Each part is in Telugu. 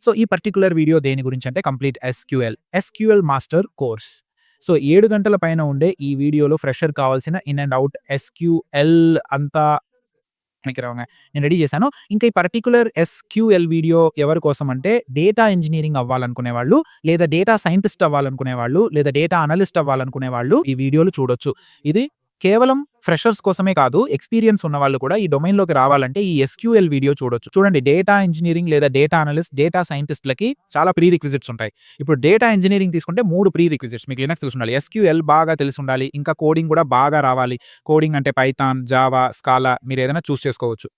సో ఈ పర్టిక్యులర్ వీడియో దేని గురించి అంటే complete SQL master course. So 7 గంటల పైన ఉండే ఈ వీడియోలో ఫ్రెషర్ కావాల్సిన ఇన్ అండ్ ఔట్ ఎస్క్యూఎల్ అంతా నేను రెడీ చేశాను. ఇంకా ఈ పర్టిక్యులర్ ఎస్క్యూఎల్ వీడియో ఎవరి కోసం అంటే డేటా ఇంజినీరింగ్ అవ్వాలనుకునే వాళ్ళు, లేదా డేటా సైంటిస్ట్ అవ్వాలనుకునే వాళ్ళు, లేదా డేటా అనలిస్ట్ అవ్వాలనుకునే వాళ్ళు ఈ వీడియోలు చూడొచ్చు. ఇది కేవలం ఫ్రెషర్స్ కోసమే కాదు, ఎక్స్‌పీరియన్స్ ఉన్న వాళ్ళు కూడా ఈ డొమైన్‌లోకి రావాలంటే ఈ ఎస్క్యూఎల్ వీడియో చూడొచ్చు. చూడండి, డేటా ఇంజినీరింగ్ లేదా డేటా అనలిస్ట్, డేటా సైంటిస్ట్‌లకి చాలా ప్రీ రిక్విజిట్స్ ఉంటాయి. ఇప్పుడు డేటా ఇంజినీరింగ్ తీసుకుంటే 3 ప్రీ రిక్విజిట్స్ మీకు లినక్స్ తెలిసి ఉండాలి. ఎస్క్యూఎల్ బాగా తెలిసి ఉండాలి. ఇంకా కోడింగ్ కూడా బాగా రావాలి. కోడింగ్ అంటే పైథాన్, జావా, స్కాలా మీరు ఏదైనా చూస్ చేసుకోవచ్చు.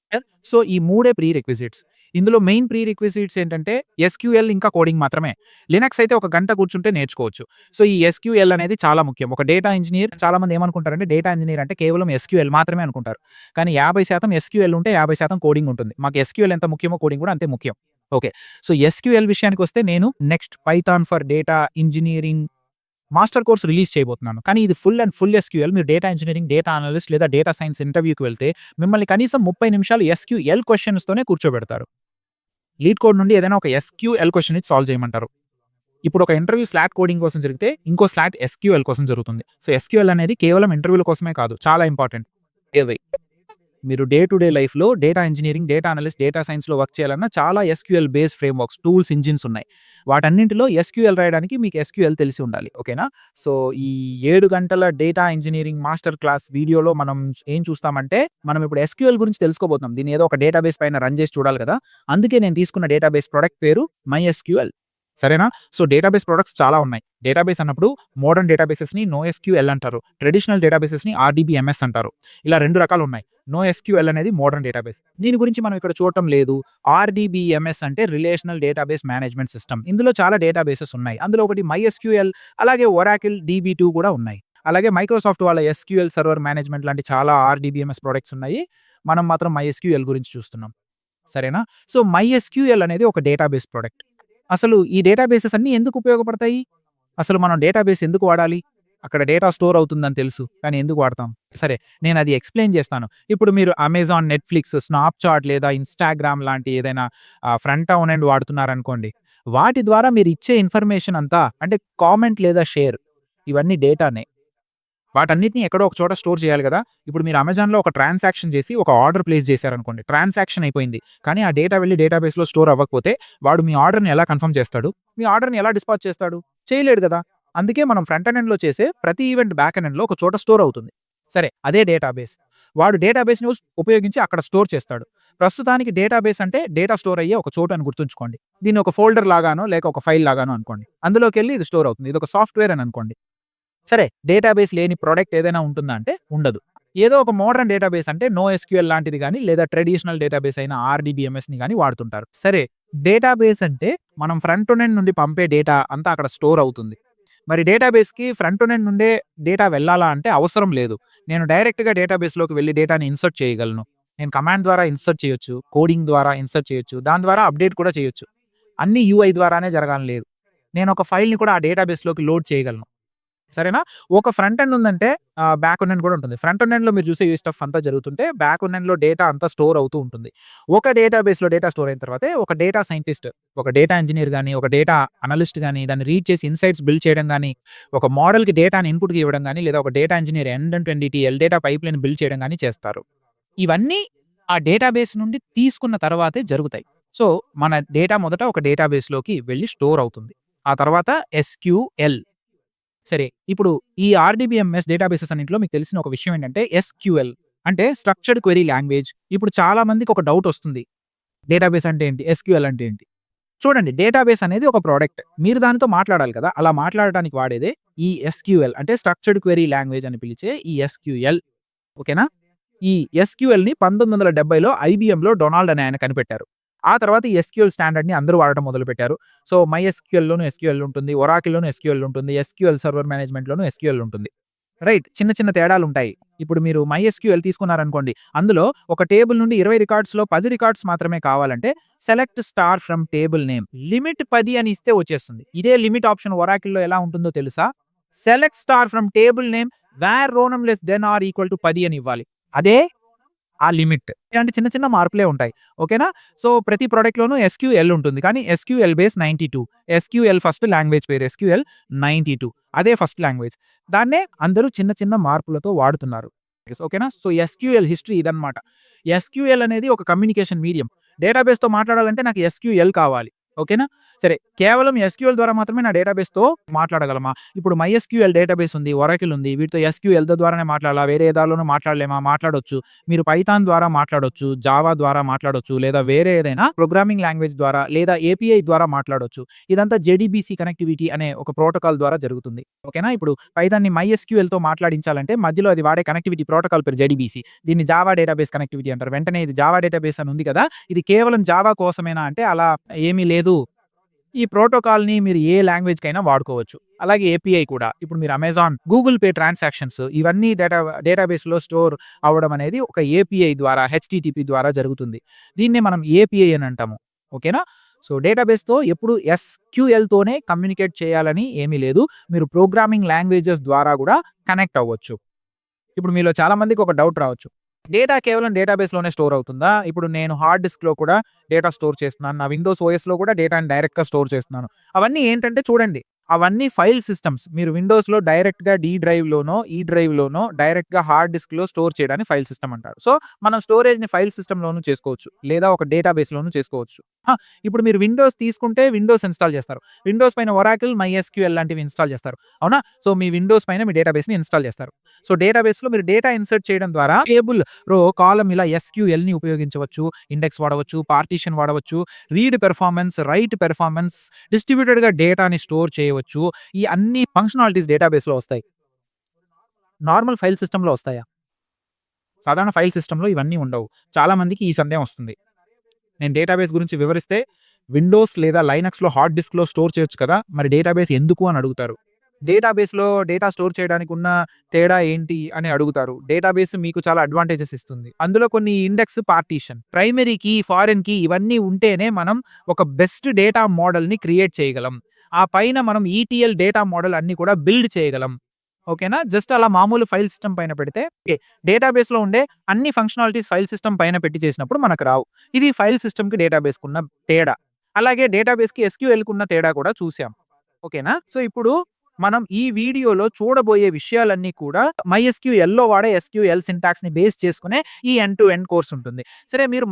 సో ఈ 3 ప్రీ రిక్విజిట్స్. ఇందులో మెయిన్ ప్రీ రిక్విజిట్స్ ఏంటంటే ఎస్క్యూఎల్ ఇంకా కోడింగ్ మాత్రమే. లినక్స్ అయితే ఒక గంట కూర్చుంటే నేర్చుకోవచ్చు. సో ఈ ఎస్క్యూఎల్ అనేది చాలా ముఖ్యం. ఒక డేటా ఇంజినీర్ చాలా మంది ఏమనుకుంటారంటే డేటా ఇంజినీర్ అంటే కేవలం ఎస్క్యూఎల్ మాత్రమే అనుకుంటారు. కానీ 50% ఎస్క్యూఎల్ ఉంటే 50% కోడింగ్ ఉంటుంది. మాకు ఎస్క్యూఎల్ ఎంత ముఖ్యమో కోడింగ్ కూడా అంతే ముఖ్యం. ఓకే. సో ఎస్క్యూఎల్ విషయానికొస్తే నేను next Python for data engineering master course release చేయబోతున్నాను. కానీ ఇది ఫుల్ ఎస్క్యూఎల్. మీరు డేటా ఇంజినీరింగ్, డేటా అనలిస్ట్ లేదా డేటా సైన్స్ ఇంటర్వ్యూకి వెళ్తే మిమ్మల్ని కనీసం 30 నిమిషాలు ఎస్క్యూఎల్ క్వెషన్స్తోనే కూర్చోబెడతారు. లీడ్ కోడ్ నుండి ఏదైనా ఒక ఎస్క్యూఎల్ క్వెషన్ ఇచ్చి సాల్వ్ చేయమంటారు. ఇప్పుడు ఒక ఇంటర్వ్యూ స్లాట్ కోడింగ్ కోసం జరిగితే ఇంకో స్లాట్ ఎస్క్యూఎల్ కోసం జరుగుతుంది. సో ఎస్క్యూఎల్ అనేది కేవలం ఇంటర్వ్యూల కోసమే కాదు, చాలా ఇంపార్టెంట్. మీరు డే టు డే లైఫ్‌లో data engineering, data analyst, data సైన్స్‌లో వర్క్ చేయాలన్నా చాలా SQL based frameworks, tools, engines ఉన్నాయి. వాటన్నింటిలో ఎస్క్యూఎల్ రాయడానికి మీకు ఎస్క్యూఎల్ తెలిసి ఉండాలి. ఓకేనా? సో ఈ 7 గంటల డేటా ఇంజినీరింగ్ మాస్టర్ క్లాస్ వీడియోలో మనం ఏం చూస్తామంటే, మనం ఇప్పుడు ఎస్క్యూఎల్ గురించి తెలుసుకోబోతున్నాం. దీన్ని ఏదో ఒక డేటాబేస్ పైన రన్ చేసి చూడాలి కదా! అందుకే నేను తీసుకున్న డేటాబేస్ ప్రొడక్ట్ పేరు MySQL. సరేనా? సో డేటాబేస్ ప్రొడక్ట్స్ చాలా ఉన్నాయి. డేటాబేస్ అన్నప్పుడు మోడర్న్ డేటాబేసెస్‌ని NoSQL అంటారు. ట్రెడిషనల్ డేటాబేసెస్‌ని RDBMS అంటారు. ఇలా 2 రకాలు ఉన్నాయి. NoSQL అనేది మోడర్న్ డేటాబేస్. దీని గురించి మనం ఇక్కడ చూడటం లేదు. RDBMS అంటే రిలేషనల్ డేటాబేస్ మేనేజ్మెంట్ సిస్టమ్. ఇందులో చాలా డేటాబేసెస్ ఉన్నాయి. అందులో ఒకటి MySQL, అలాగే Oracle DB2 కూడా ఉన్నాయి. అలాగే మైక్రోసాఫ్ట్ వాళ్ళ SQL సర్వర్ మేనేజ్మెంట్ లాంటి చాలా RDBMS ప్రొడక్ట్స్ ఉన్నాయి. మనం మాత్రం MySQL గురించి చూస్తున్నాం. సరేనా? సో MySQL అనేది ఒక డేటాబేస్ ప్రొడక్ట్. అసలు ఈ డేటాబేసెస్ అన్నీ ఎందుకు ఉపయోగపడతాయి? అసలు మనం డేటాబేస్ ఎందుకు వాడాలి? అక్కడ డేటా స్టోర్ అవుతుందని తెలుసు. కానీ ఎందుకు వాడతాం? సరే, నేను అది ఎక్స్‌ప్లెయిన్ చేస్తాను. ఇప్పుడు మీరు అమెజాన్, నెట్‌ఫ్లిక్స్, స్నాప్‌చాట్ లేదా ఇన్‌స్టాగ్రామ్ లాంటి ఏదైనా ఫ్రంట్ ఎండ్ వాడుతున్నారనుకోండి. వాటి ద్వారా మీరు ఇచ్చే ఇన్ఫర్మేషన్ అంతా అంటే కామెంట్ లేదా షేర్ ఇవన్నీ డేటానే. వాటన్నిటిని ఎక్కడో ఒక చోట స్టోర్ చేయాలి కదా! ఇప్పుడు మీరు అమెజాన్‌లో ఒక ట్రాన్సాక్షన్ చేసి ఒక ఆర్డర్ ప్లేస్ చేశారనుకోండి. ట్రాన్సాక్షన్ అయిపోయింది. కానీ ఆ డేటా వెళ్లి డేటాబేస్‌లో స్టోర్ అవ్వకపోతే వాడు మీ ఆర్డర్‌ని ఎలా కన్ఫర్మ్ చేస్తాడు? మీ ఆర్డర్‌ని ఎలా డిస్పాచ్ చేస్తాడు? చేయలేడు కదా! అందుకే మనం ఫ్రంట్ ఎండ్‌లో చేసే ప్రతి ఈవెంట్ బ్యాక్ ఎండ్‌లో ఒక చోట స్టోర్ అవుతుంది. సరే, అదే డేటాబేస్. వాడు డేటాబేస్‌ని ఉపయోగించి అక్కడ స్టోర్ చేస్తాడు. ప్రస్తుతానికి డేటాబేస్ అంటే డేటా స్టోర్ అయ్యే ఒక చోటు అని గుర్తుంచుకోండి. దీన్ని ఒక ఫోల్డర్ లాగానో లేక ఒక ఫైల్ లాగానో అనుకోండి. అందులోకెళ్ళి ఇది స్టోర్ అవుతుంది. ఇదొక సాఫ్ట్‌వేర్ అని అనుకోండి. సరే, డేటాబేస్ లేని ప్రొడక్ట్ ఏదైనా ఉంటుందా అంటే ఉండదు. ఏదో ఒక మోడర్న్ డేటాబేస్ అంటే NoSQL లాంటిది గాని, లేదా ట్రెడిషనల్ డేటాబేస్ అయిన RDBMS‌ని గాని వాడుతుంటారు. సరే, డేటాబేస్ అంటే మనం ఫ్రంట్ ఎండ్ నుండి పంపే డేటా అంతా అక్కడ స్టోర్ అవుతుంది. మరి డేటాబేస్‌కి ఫ్రంట్ ఎండ్ నుండే డేటా వెళ్ళాలా అంటే అవసరం లేదు. నేను డైరెక్ట్‌గా డేటాబేస్‌లోకి వెళ్లి డేటాని ఇన్సర్ట్ చేయగలను. నేను కమాండ్ ద్వారా ఇన్సర్ట్ చేయొచ్చు, కోడింగ్ ద్వారా ఇన్సర్ట్ చేయొచ్చు, దాని ద్వారా అప్డేట్ కూడా చేయొచ్చు. అన్నీ UI ద్వారానే జరగాలని లేదు. నేను ఒక ఫైల్‌ని కూడా ఆ డేటాబేస్‌లోకి లోడ్ చేయగలను. సరేనా? ఒక ఫ్రంట్ ఎండ్ ఉందంటే బ్యాక్ ఎండ్ కూడా ఉంటుంది. ఫ్రంట్ ఎండ్‌లో మీరు చూసే ఈ స్టఫ్ అంతా జరుగుతుంటే బ్యాక్ ఎండ్‌లో డేటా అంతా స్టోర్ అవుతూ ఉంటుంది. ఒక డేటాబేస్‌లో డేటా స్టోర్ అయిన తర్వాతే ఒక డేటా సైంటిస్ట్, ఒక డేటా ఇంజినీర్ గాని, ఒక డేటా అనలిస్ట్ గాని దాన్ని రీడ్ చేసి ఇన్‌సైట్స్ బిల్డ్ చేయడం గాని, ఒక మోడల్‌కి డేటాని ఇన్‌పుట్‌గా ఇవ్వడం గాని, లేదా ఒక data engineer end to end ETL data pipeline build చేయడం గాని చేస్తారు. ఇవన్నీ ఆ డేటాబేస్ నుండి తీసుకున్న తర్వాతే జరుగుతాయి. సో మన డేటా మొదట ఒక డేటాబేస్‌లోకి వెళ్లి స్టోర్ అవుతుంది. ఆ తర్వాత SQL. సరే, ఇప్పుడు ఈ RDBMS డేటాబేసెస్ అన్నింటిలో మీకు తెలిసిన ఒక విషయం ఏంటంటే SQL అంటే స్ట్రక్చర్డ్ క్వెరీ లాంగ్వేజ్. ఇప్పుడు చాలా మందికి ఒక డౌట్ వస్తుంది. డేటాబేస్ అంటే ఏంటి? SQL అంటే ఏంటి? చూడండి, డేటాబేస్ అనేది ఒక ప్రొడక్ట్. మీరు దానితో మాట్లాడాలి కదా! అలా మాట్లాడడానికి వాడేదే ఈ SQL అంటే స్ట్రక్చర్డ్ క్వెరీ లాంగ్వేజ్ అని పిలిచే ఈ SQL. ఓకేనా? ఈ SQLని 1970లో IBMలో డొనాల్డ్ అనే ఆయన కనిపెట్టారు. ఆ తర్వాత ఈ SQL స్టాండర్డ్‌ని అందరూ వాడటం మొదలుపెట్టారు. సో MySQLలోను SQL ఉంటుంది. Oracleలోను SQL ఉంటుంది. SQL సర్వర్ మేనేజ్మెంట్‌లోను SQL ఉంటుంది. రైట్. చిన్న చిన్న తేడాలుంటాయి. ఇప్పుడు మీరు MySQL తీసుకున్నారనుకోండి. అందులో ఒక టేబుల్ నుండి 20 రికార్డ్స్‌లో 10 రికార్డ్స్ మాత్రమే కావాలంటే select star from table name. Limit 10 అని ఇస్తే వచ్చేస్తుంది. ఇదే లిమిట్ ఆప్షన్ Oracleలో ఎలా ఉంటుందో తెలుసా? Select star from table name where row num less than or equal to 10 అని ఇవ్వాలి. అదే ఆ లిమిట్. ఇలాంటి చిన్న చిన్న మార్పులే ఉంటాయి. ఓకేనా? సో, ప్రతి ప్రొడక్ట్‌లోనూ ఎస్‌క్యూఎల్ ఉంటుంది. కానీ SQL base 92. SQL first language పేరు ఎస్‌క్యూఎల్ 92. అదే ఫస్ట్ లాంగ్వేజ్. దాన్నే అందరూ చిన్న చిన్న మార్పులతో వాడుతున్నారు. ఓకేనా? సో, ఎస్‌క్యూఎల్ హిస్టరీ ఇదన్నమాట. ఎస్‌క్యూఎల్ అనేది ఒక కమ్యూనికేషన్ మీడియం. డేటాబేస్‌తో మాట్లాడాలంటే నాకు ఎస్‌క్యూఎల్ కావాలి. ఓకేనా? సరే, కేవలం ఎస్‌క్యూఎల్ ద్వారా మాత్రమే నా డేటాబేస్‌తో మాట్లాడగలమా? ఇప్పుడు మైఎస్‌క్యూఎల్ డేటాబేస్ ఉంది, ఒరాకిల్ ఉంది. వీటితో ఎస్‌క్యూఎల్‌తో ద్వారానే మాట్లాడాలా? వేరే దానిలోనూ మాట్లాడలేమా? మాట్లాడొచ్చు. మీరు పైథాన్ ద్వారా మాట్లాడొచ్చు, జావా ద్వారా మాట్లాడొచ్చు, లేదా వేరే ఏదైనా ప్రోగ్రామింగ్ లాంగ్వేజ్ ద్వారా లేదా ఏపీఐ ద్వారా మాట్లాడొచ్చు. ఇదంతా జేడీబీసీ కనెక్టివిటీ అనే ఒక ప్రోటోకాల్ ద్వారా జరుగుతుంది. ఓకేనా? ఇప్పుడు పైథాన్‌ని మైఎస్‌క్యూఎల్‌తో మాట్లాడించాలంటే మధ్యలో అది వాడే కనెక్టివిటీ ప్రోటోకాల్ పేరు జేడీబీసీ. దీన్ని జావా డేటాబేస్ కనెక్టివిటీ అంటారు. వెంటనే ఇది జావా డేటాబేస్ అని ఉంది కదా! ఇది కేవలం జావా కోసమేనా అంటే అలా ఏమీ లేదు. ఈ ప్రోటోకాల్‌ని మీరు ఏ లాంగ్వేజ్‌కైనా వాడుకోవచ్చు. అలాగే ఏపీఐ కూడా. ఇప్పుడు మీరు అమెజాన్, గూగుల్ పే ట్రాన్సాక్షన్స్ ఇవన్నీ డేటాబేస్‌లో స్టోర్ అవ్వడం అనేది ఒక ఏపీఐ ద్వారా, హెచ్‌టిటిపి ద్వారా జరుగుతుంది. దీన్నే మనం ఏపీఐ అని అంటాము. ఓకేనా? సో, డేటాబేస్‌తో ఎప్పుడు ఎస్‌క్యూఎల్‌తోనే కమ్యూనికేట్ చేయాలని ఏమీ లేదు. మీరు ప్రోగ్రామింగ్ లాంగ్వేజెస్ ద్వారా గూడా కనెక్ట్ అవ్వచ్చు. ఇప్పుడు మీలో చాలా మందికి ఒక డౌట్ రావచ్చు. డేటా కేవలం డేటాబేస్‌లోనే స్టోర్ అవుతుందా? ఇప్పుడు నేను హార్డ్ డిస్క్‌లో కూడా డేటా స్టోర్ చేస్తున్నాను. నా విండోస్ ఓఎస్‌లో కూడా డేటాని డైరెక్ట్‌గా స్టోర్ చేస్తున్నాను. అవన్నీ ఏంటంటే చూడండి, అవన్నీ ఫైల్ సిస్టమ్స్. మీరు విండోస్‌లో డైరెక్ట్‌గా డి డ్రైవ్‌లోనో, ఈ డ్రైవ్‌లోనో డైరెక్ట్‌గా హార్డ్ డిస్క్‌లో స్టోర్ చేయడాన్ని ఫైల్ సిస్టమ్ అంటారు. సో, మనం స్టోరేజ్‌ని ఫైల్ సిస్టమ్‌లోనూ చేసుకోవచ్చు. లేదా ఒక డేటాబేస్‌లోనూ చేసుకోవచ్చు. ఆ! ఇప్పుడు మీరు విండోస్ తీసుకుంటే విండోస్ ఇన్‌స్టాల్ చేస్తారు. విండోస్ పైన ఒరాకిల్, మైఎస్‌క్యూఎల్ లాంటివి ఇన్‌స్టాల్ చేస్తారు. అవునా? సో, మీ విండోస్ పైన మీ డేటాబేస్‌ని ఇన్‌స్టాల్ చేస్తారు. సో, డేటాబేస్‌లో మీరు డేటా ఇన్సర్ట్ చేయడం ద్వారా టేబుల్, రో, కాలమ్ ఇలా ఎస్‌క్యూఎల్‌ని ఉపయోగించవచ్చు. ఇండెక్స్ వాడవచ్చు, పార్టిషన్ వాడవచ్చు, రీడ్ పెర్ఫార్మన్స్, రైట్ పెర్ఫార్మన్స్, డిస్ట్రిబ్యూటెడ్‌గా డేటాని స్టోర్ చేయవచ్చు. ఈ అన్ని ఫంక్షనాలిటీస్ డేటాబేస్‌లో వస్తాయి. నార్మల్ ఫైల్ సిస్టమ్‌లో వస్తాయా? సాధారణ ఫైల్ సిస్టమ్‌లో ఇవన్నీ ఉండవు. చాలా మందికి ఈ సందేహం వస్తుంది. నేను డేటాబేస్ గురించి వివరిస్తే విండోస్ లేదా లైనక్స్‌లో హార్డ్ డిస్క్‌లో స్టోర్ చేయొచ్చు కదా! మరి డేటాబేస్ ఎందుకు అని అడుగుతారు. డేటాబేస్‌లో డేటా స్టోర్ చేయడానికి ఉన్న తేడా ఏంటి అని అడుగుతారు. డేటాబేస్ మీకు చాలా అడ్వాంటేజెస్ ఇస్తుంది. అందులో కొన్ని index, partition, primary key, foreign key ఇవన్నీ ఉంటేనే మనం ఒక బెస్ట్ డేటా మోడల్‌ని క్రియేట్ చేయగలం. ఆ పైన మనం ఈటీఎల్ డేటా మోడల్ అన్నీ కూడా బిల్డ్ చేయగలం. ఓకేనా? జస్ట్ అలా మామూలు ఫైల్ సిస్టమ్ పైన పెడితే డేటాబేస్‌లో ఉండే అన్ని ఫంక్షనాలిటీస్ ఫైల్ సిస్టమ్ పైన పెట్టి చేసినప్పుడు మనకు రావు. ఇది ఫైల్ సిస్టమ్‌కి డేటాబేస్‌కున్న తేడా. అలాగే డేటాబేస్‌కి ఎస్‌క్యూఎల్‌కున్న తేడా కూడా చూసాం. ఓకేనా? సో, ఇప్పుడు మనం ఈ వీడియోలో చూడబోయే విషయాలన్నీ కూడా మైఎస్‌క్యూఎల్‌లో వాడే ఎస్‌క్యూఎల్ సింటాక్స్‌ని బేస్ చేసుకునే ఈ ఎండ్ టు ఎండ్ కోర్స్ ఉంటుంది. సరే, మీరు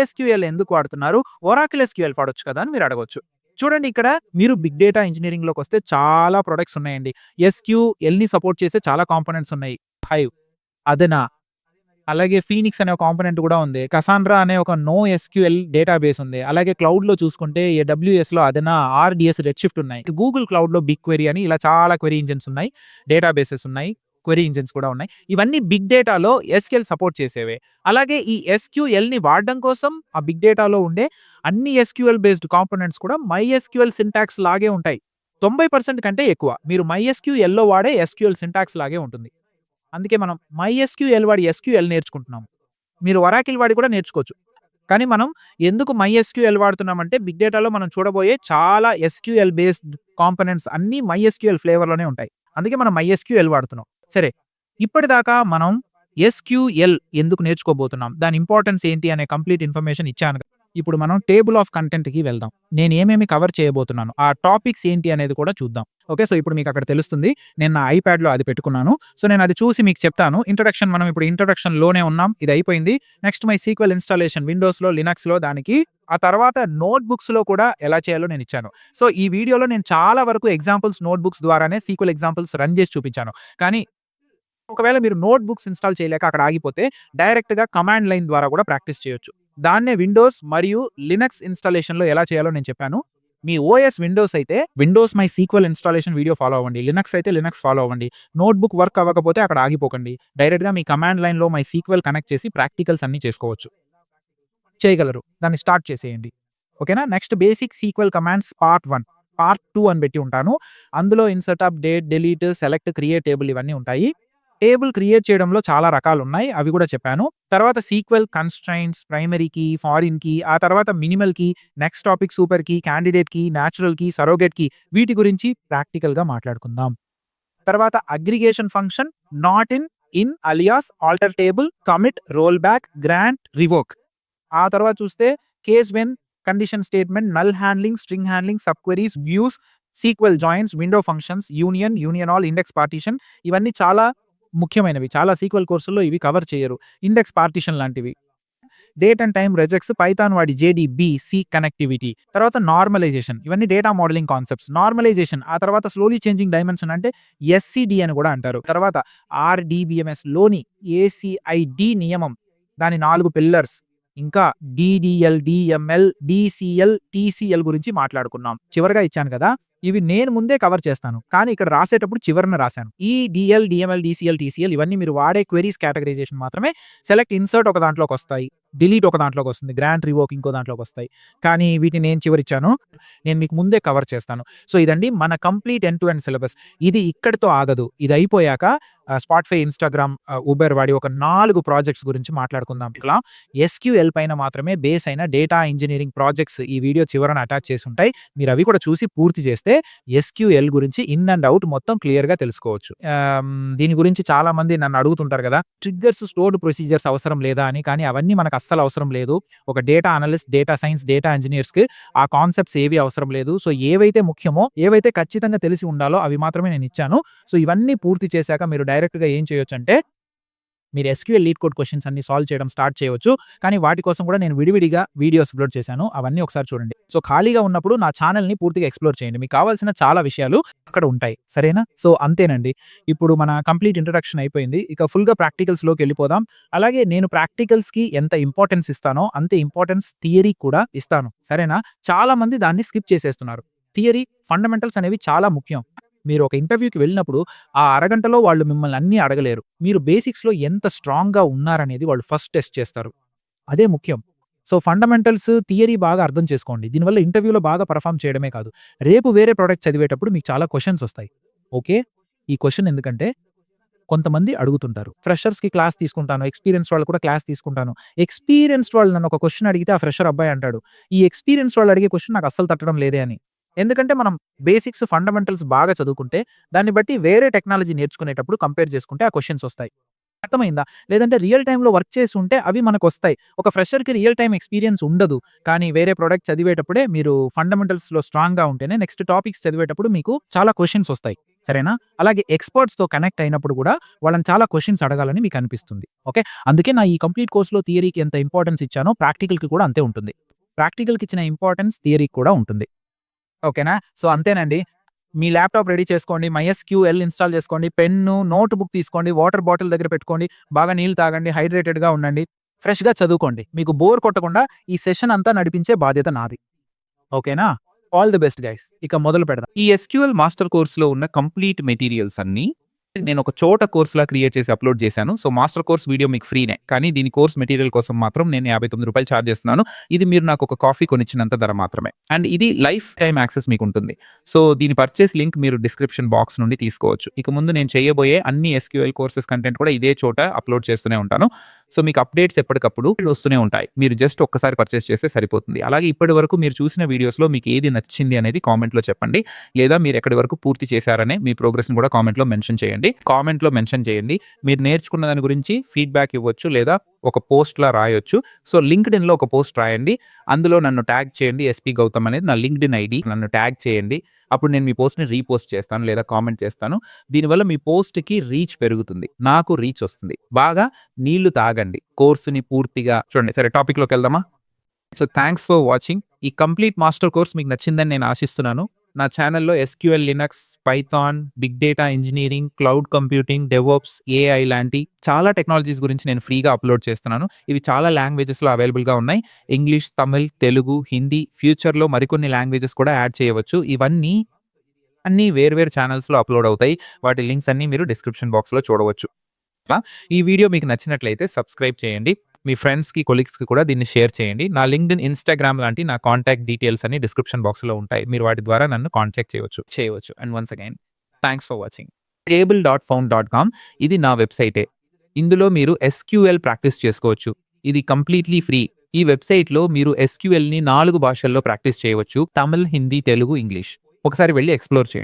ఎస్‌క్యూఎల్ ఎందుకు వాడుతున్నారు? ఒరాకిల్ ఎస్‌క్యూఎల్ వాడొచ్చు కదా! అని మీరు అడగొచ్చు. చూడండి, ఇక్కడ మీరు బిగ్ డేటా ఇంజినీరింగ్‌లోకొస్తే చాలా ప్రొడక్ట్స్ ఉన్నాయండి. ఎస్‌క్యూఎల్‌ని సపోర్ట్ చేసే చాలా కాంపోనెంట్స్ ఉన్నాయి. హైవ్, అదెనా, అలాగే ఫీనిక్స్ అనే ఒక కాంపోనెంట్ కూడా ఉంది. కసాండ్రా అనే ఒక నో ఎస్‌క్యూఎల్ డేటాబేస్ ఉంది. అలాగే క్లౌడ్‌లో చూసుకుంటే ఏడబ్ల్యూఎస్‌లో అదెనా, ఆర్‌డిఎస్, రెడ్‌షిఫ్ట్ ఉన్నాయి. గూగుల్ క్లౌడ్‌లో బిగ్ క్వెరీ అని ఇలా చాలా క్వెరీ ఇంజిన్స్ ఉన్నాయి. డేటాబేసెస్ ఉన్నాయి. క్వెరీ ఇంజిన్స్ కూడా ఉన్నాయి. ఇవన్నీ బిగ్ డేటాలో ఎస్‌క్యూఎల్ సపోర్ట్ చేసేవే. అలాగే ఈ ఎస్‌క్యూఎల్‌ని వాడడం కోసం ఆ బిగ్ డేటాలో ఉండే అన్ని ఎస్‌క్యూఎల్ బేస్డ్ కాంపోనెంట్స్ కూడా మైఎస్‌క్యూఎల్ సింటాక్స్ లాగే ఉంటాయి. 90% కంటే ఎక్కువ. మీరు మైఎస్‌క్యూఎల్‌లో వాడే ఎస్‌క్యూఎల్ సింటాక్స్ లాగే ఉంటుంది. అందుకే మనం మైఎస్‌క్యూఎల్ వాడి ఎస్‌క్యూఎల్ నేర్చుకుంటున్నాం. మీరు ఒరాకిల్ వాడి కూడా నేర్చుకోవచ్చు. కానీ మనం ఎందుకు మైఎస్‌క్యూఎల్ వాడుతున్నామంటే బిగ్ డేటాలో మనం చూడబోయే చాలా ఎస్‌క్యూఎల్ బేస్డ్ కాంపోనెంట్స్ అన్నీ మైఎస్‌క్యూఎల్ ఫ్లేవర్‌లోనే ఉంటాయి. అందుకే మనం మైఎస్‌క్యూఎల్ వాడుతున్నాం. సరే, ఇప్పటిదాకా మనం ఎస్‌క్యూఎల్ ఎందుకు నేర్చుకోబోతున్నాం? దాని ఇంపార్టెన్స్ ఏంటి అనే కంప్లీట్ ఇన్ఫర్మేషన్ ఇచ్చాను. ఇప్పుడు మనం టేబుల్ ఆఫ్ కంటెంట్‌కి వెళ్దాం. నేను ఏమేమి కవర్ చేయబోతున్నాను, ఆ టాపిక్స్ ఏంటి అనేది కూడా చూద్దాం. ఓకే. సో, ఇప్పుడు మీకు అక్కడ తెలుస్తుంది. నేను నా ఐప్యాడ్‌లో అది పెట్టుకున్నాను. సో, నేను అది చూసి మీకు చెప్తాను. ఇంట్రడక్షన్, మనం ఇప్పుడు ఇంట్రడక్షన్‌లోనే ఉన్నాం. ఇది అయిపోయింది. నెక్స్ట్ MySQL ఇన్‌స్టాలేషన్ విండోస్‌లో, లినక్స్‌లో దానికి. ఆ తర్వాత నోట్‌బుక్స్‌లో కూడా ఎలా చేయాలో నేను ఇచ్చాను. సో, ఈ వీడియోలో నేను చాలా వరకు ఎగ్జాంపుల్స్ నోట్‌బుక్స్ ద్వారానే SQL ఎగ్జాంపుల్స్ రన్ చేసి చూపించాను. కానీ ఒకవేళ మీరు నోట్‌బుక్స్ ఇన్‌స్టాల్ చేయలేక అక్కడ ఆగిపోతే డైరెక్ట్‌గా కమాండ్ లైన్ ద్వారా కూడా ప్రాక్టీస్ చేయొచ్చు. దాన్నే విండోస్ మరియు లినక్స్ ఇన్‌స్టాలేషన్‌లో ఎలా చేయాలో నేను చెప్పాను. మీ ఓఎస్ విండోస్ అయితే Windows MySQL installation video follow అవ్వండి. లినక్స్ అయితే లినక్స్ ఫాలో అవ్వండి. నోట్‌బుక్ వర్క్ అవ్వకపోతే అక్కడ ఆగిపోకండి. డైరెక్ట్‌గా మీ కమాండ్ లైన్‌లో MySQL కనెక్ట్ చేసి ప్రాక్టికల్స్ అన్నీ చేసుకోవచ్చు. చేయగలరు. దాన్ని స్టార్ట్ చేసేయండి. ఓకేనా? Next basic sequel commands part 1, part 2 అని పెట్టి ఉంటాను. అందులో insert, update, delete, select, create table ఇవన్నీ ఉంటాయి. టేబుల్ క్రియేట్ చేయడంలో చాలా రకాలున్నాయి. అవి కూడా చెప్పాను. తర్వాత SQL constraints, primary key, foreign key, ఆ తర్వాత minimal key, next topic super key, candidate key, natural key, surrogate key, వీటి గురించి ప్రాక్టికల్‌గా మాట్లాడుకుందాం. తర్వాత aggregation function, not in, in, alias, alter table, commit, roll back, grant, revoke. ఆ తర్వాత చూస్తే case when, condition statement, null handling, string handling, subqueries, views, SQL joins, window functions, union, union all, index partition. ఇవన్నీ చాలా ముఖ్యమైనవి. చాలా సీక్వెల్ కోర్సుల్లో ఇవి కవర్ చేయరు. ఇండెక్స్ పార్టీషన్ లాంటివి. డేట్ అండ్ టైమ్ రెజెక్స్, పైథాన్ వాడి జేడీబీ, సి కనెక్టివిటీ. తర్వాత నార్మలైజేషన్, ఇవన్నీ డేటా మోడలింగ్ కాన్సెప్ట్స్. నార్మలైజేషన్ ఆ తర్వాత స్లోలీ చేంజింగ్ డైమెన్షన్ అంటే ఎస్సిడి అని కూడా అంటారు. తర్వాత ఆర్డిబిఎంఎస్ లోని ఏసిఐడి నియమం, దాని 4 పిల్లర్స్. ఇంకా డిడిఎల్, డిఎంఎల్, డిసిఎల్, టిసిఎల్ గురించి మాట్లాడుకున్నాం. చివరగా ఇచ్చాను కదా, ఇవి నేను ముందే కవర్ చేస్తాను, కానీ ఇక్కడ రాసేటప్పుడు చివరన రాశాను. ఈ డిఎల్, డిఎంఎల్, డిసిఎల్, టిసిఎల్ ఇవన్నీ మీరు వాడే క్వెరీస్ కేటగరైజేషన్ మాత్రమే. సెలెక్ట్, ఇన్సర్ట్ ఒక దాంట్లోకి వస్తాయి, డిలీట్ ఒక దాంట్లోకి వస్తుంది, గ్రాంట్, రివోక్ ఇంకో దాంట్లోకి వస్తాయి. కానీ వీటిని నేను చివరిచ్చాను, నేను మీకు ముందే కవర్ చేస్తాను. సో ఇదండి మన complete end to end syllabus. ఇది ఇక్కడితో ఆగదు. ఇది అయిపోయాక స్పాటిఫై, ఇన్స్టాగ్రామ్, ఉబర్ వాడి ఒక 4 ప్రాజెక్ట్స్ గురించి మాట్లాడుకుందాం. ఇలా ఎస్క్యూఎల్ పైన మాత్రమే బేస్ అయిన డేటా ఇంజనీరింగ్ ప్రాజెక్ట్స్ ఈ వీడియో చివరన అటాచ్ చేసి ఉంటాయి. మీరు అవి కూడా చూసి పూర్తి చేస్తే ఎస్క్యూఎల్ గురించి ఇన్ అండ్ అవుట్ మొత్తం క్లియర్ గా తెలుసుకోవచ్చు. దీని గురించి చాలా మంది నన్ను అడుగుతుంటారు కదా, ట్రిగ్గర్స్, స్టోర్డ్ ప్రొసీజర్స్ అవసరం లేదా అని. కానీ అవన్నీ మనకు అస్సలు అవసరం లేదు. ఒక data analyst, data science, data engineers కి ఆ కాన్సెప్ట్స్ ఏవి అవసరం లేదు. సో ఏవైతే ముఖ్యమో, ఏవైతే ఖచ్చితంగా తెలిసి ఉండాలో అవి మాత్రమే నేను ఇచ్చాను. సో ఇవన్నీ పూర్తి చేశాక మీరు డైరెక్ట్ గా ఏం చేయొచ్చు అంటే, మీరు ఎస్క్యూఎల్ లీడ్ కోడ్ క్వశ్చన్స్ అన్ని సాల్వ్ చేయడం స్టార్ట్ చేయవచ్చు. కానీ వాటి కోసం కూడా నేను విడివిడిగా వీడియోస్ అప్లోడ్ చేశాను. అవన్నీ ఒకసారి చూడండి. సో ఖాళీగా ఉన్నప్పుడు నా ఛానల్ని పూర్తిగా ఎక్స్ప్లోర్ చేయండి. మీకు కావాల్సిన చాలా విషయాలు అక్కడ ఉంటాయి. సరేనా? సో అంతేనండి. ఇప్పుడు మన కంప్లీట్ ఇంట్రడక్షన్ అయిపోయింది. ఇక ఫుల్గా ప్రాక్టికల్స్లోకి వెళ్ళిపోదాం. అలాగే నేను ప్రాక్టికల్స్కి ఎంత ఇంపార్టెన్స్ ఇస్తానో అంతే ఇంపార్టెన్స్ థియరీ కూడా ఇస్తాను. సరేనా? చాలా మంది దాన్ని స్కిప్ చేసేస్తున్నారు. థియరీ, ఫండమెంటల్స్ అనేవి చాలా ముఖ్యం. మీరు ఒక ఇంటర్వ్యూకి వెళ్ళినప్పుడు ఆ అరగంటలో వాళ్ళు మిమ్మల్ని అన్నీ అడగలేరు. మీరు బేసిక్స్లో ఎంత స్ట్రాంగ్గా ఉన్నారనేది వాళ్ళు ఫస్ట్ టెస్ట్ చేస్తారు. అదే ముఖ్యం. సో ఫండమెంటల్స్, థియరీ బాగా అర్థం చేసుకోండి. దీనివల్ల ఇంటర్వ్యూలో బాగా పర్ఫామ్ చేయడమే కాదు, రేపు వేరే ప్రోడక్ట్ చదివేటప్పుడు మీకు చాలా క్వశ్చన్స్ వస్తాయి. ఓకే, ఈ క్వశ్చన్ ఎందుకంటే కొంతమంది అడుగుతుంటారు, ఫ్రెషర్స్కి క్లాస్ తీసుకుంటాను, ఎక్స్పీరియన్స్ వాళ్ళు కూడా క్లాస్ తీసుకుంటాను. ఎక్స్పీరియన్స్డ్ వాళ్ళు నన్ను ఒక క్వశ్చన్ అడిగితే ఆ ఫ్రెషర్ అబ్బాయి అంటాడు, ఈ ఎక్స్పీరియన్స్ వాళ్ళు అడిగే క్వశ్చన్ నాకు అస్సలు తట్టడం లేదే అని. ఎందుకంటే మనం బేసిక్స్, ఫండమెంటల్స్ బాగా చదువుకుంటే దాన్ని బట్టి వేరే టెక్నాలజీ నేర్చుకునేటప్పుడు కంపేర్ చేసుకుంటే ఆ క్వశ్చన్స్ వస్తాయి. అర్థమైందా? లేదంటే రియల్ టైంలో వర్క్ చేసి ఉంటే అవి మనకు వస్తాయి. ఒక ఫ్రెషర్కి రియల్ టైం ఎక్స్పీరియన్స్ ఉండదు, కానీ వేరే ప్రోడక్ట్ చదివేటప్పుడే మీరు ఫండమెంటల్స్లో స్ట్రాంగ్గా ఉంటేనే నెక్స్ట్ టాపిక్స్ చదివేటప్పుడు మీకు చాలా క్వశ్చన్స్ వస్తాయి. సరేనా? అలాగే ఎక్స్పర్ట్స్తో కనెక్ట్ అయినప్పుడు కూడా వాళ్ళని చాలా క్వశ్చన్స్ అడగాలని మీకు అనిపిస్తుంది. ఓకే, అందుకే నా ఈ కంప్లీట్ కోర్సులో థియరీకి ఎంత ఇంపార్టెన్స్ ఇచ్చానో ప్రాక్టికల్కి కూడా అంతే ఉంటుంది. ప్రాక్టికల్కి ఇచ్చిన ఇంపార్టెన్స్ థియరీకి కూడా ఉంటుంది. ఓకేనా? సో అంతేనండి. మీ ల్యాప్టాప్ రెడీ చేసుకోండి, MySQL ఇన్స్టాల్ చేసుకోండి, పెన్ను, నోట్ బుక్ తీసుకోండి, వాటర్ బాటిల్ దగ్గర పెట్టుకోండి, బాగా నీళ్ళు తాగండి, హైడ్రేటెడ్గా ఉండండి, ఫ్రెష్గా చదువుకోండి. మీకు బోర్ కొట్టకుండా ఈ సెషన్ అంతా నడిపించే బాధ్యత నాది. ఓకేనా? All the best guys. ఇక మొదలు పెడదాం. ఈ ఎస్క్యూఎల్ మాస్టర్ కోర్సులో ఉన్న కంప్లీట్ మెటీరియల్స్ అన్ని నేను ఒక చోట కోర్సులా క్రియేట్ చేసి అప్లోడ్ చేశాను. సో మాస్టర్ కోర్స్ వీడియో మీకు ఫ్రీనే, కానీ దీని కోర్స్ మెటీరియల్ కోసం మాత్రం నేను ₹59 ఛార్జ్ చేస్తున్నాను. ఇది మీరు నాకు ఒక కాఫీ కొనిచ్చినంత ధర మాత్రమే. అండ్ ఇది లైఫ్ టైం యాక్సెస్ మీకు ఉంటుంది. సో దీని పర్చేస్ లింక్ మీరు డిస్క్రిప్షన్ బాక్స్ నుండి తీసుకోవచ్చు. ఇక ముందు నేను చేయబోయే అన్ని ఎస్క్యూఎల్ కోర్సెస్ కంటెంట్ కూడా ఇదే చోట అప్లోడ్ చేస్తూనే ఉంటాను. సో మీకు అప్డేట్స్ ఎప్పటికప్పుడు వస్తూనే ఉంటాయి. మీరు జస్ట్ ఒక్కసారి పర్చేస్ చేస్తే సరిపోతుంది. అలాగే ఇప్పటి వరకు మీరు చూసిన వీడియోస్లో మీకు ఏది నచ్చింది అనేది కామెంట్లో చెప్పండి, లేదా మీరు ఎక్కడి వరకు పూర్తి చేశారనే మీ ప్రోగ్రెస్ని కూడా కామెంట్లో మెన్షన్ చేయండి. కామెంట్లో మెన్షన్ చేయండి. మీరు నేర్చుకున్న దాని గురించి ఫీడ్బ్యాక్ ఇవ్వచ్చు, లేదా ఒక పోస్ట్లా రాయొచ్చు. సో లింక్డ్ఇన్లో ఒక పోస్ట్ రాయండి, అందులో నన్ను ట్యాగ్ చేయండి. ఎస్పీ గౌతమ్ అనేది నా లింక్డ్ఇన్ ఐడి. నన్ను ట్యాగ్ చేయండి, అప్పుడు నేను మీ పోస్ట్ని రీపోస్ట్ చేస్తాను లేదా కామెంట్ చేస్తాను. దీనివల్ల మీ పోస్ట్కి రీచ్ పెరుగుతుంది, నాకు రీచ్ వస్తుంది. బాగా నీళ్లు తాగండి, కోర్సుని పూర్తిగా చూడండి. సరే, టాపిక్లోకి వెళ్దామా? So thanks for watching. ఈ కంప్లీట్ మాస్టర్ కోర్స్ మీకు నచ్చిందని నేను ఆశిస్తున్నాను. నా ఛానల్లో SQL, Linux, Python, big data engineering, cloud computing, DevOps, AI లాంటి చాలా టెక్నాలజీస్ గురించి నేను ఫ్రీగా అప్లోడ్ చేస్తున్నాను. ఇవి చాలా లాంగ్వేజెస్లో అవైలబుల్గా ఉన్నాయి. ఇంగ్లీష్, తమిళ్, తెలుగు, హిందీ, ఫ్యూచర్లో మరికొన్ని లాంగ్వేజెస్ కూడా యాడ్ చేయవచ్చు. ఇవన్నీ వేర్వేరు ఛానల్స్లో అప్లోడ్ అవుతాయి. వాటి లింక్స్ అన్నీ మీరు డిస్క్రిప్షన్ బాక్స్లో చూడవచ్చు. ఈ వీడియో మీకు నచ్చినట్లయితే సబ్స్క్రైబ్ చేయండి. మీ ఫ్రెండ్స్కి, కొలీగ్స్కి కూడా దీన్ని షేర్ చేయండి. నా లింక్డ్ఇన్, ఇన్స్టాగ్రామ్ లాంటి నా కాంటాక్ట్ డీటెయిల్స్ అన్ని డిస్క్రిప్షన్ బాక్స్లో ఉంటాయి. మీరు వాటి ద్వారా నన్ను కాంటాక్ట్ చేయవచ్చు. And once again thanks for watching. table.found.com ఇది నా వెబ్సైటే. ఇందులో మీరు SQL ప్రాక్టీస్ చేసుకోవచ్చు. ఇది కంప్లీట్లీ ఫ్రీ. ఈ వెబ్సైట్లో మీరు SQLని 4 భాషల్లో ప్రాక్టీస్ చేయవచ్చు: తమిళ్, హిందీ, తెలుగు, ఇంగ్లీష్. ఒకసారి వెళ్ళి ఎక్స్ప్లోర్ చేయండి.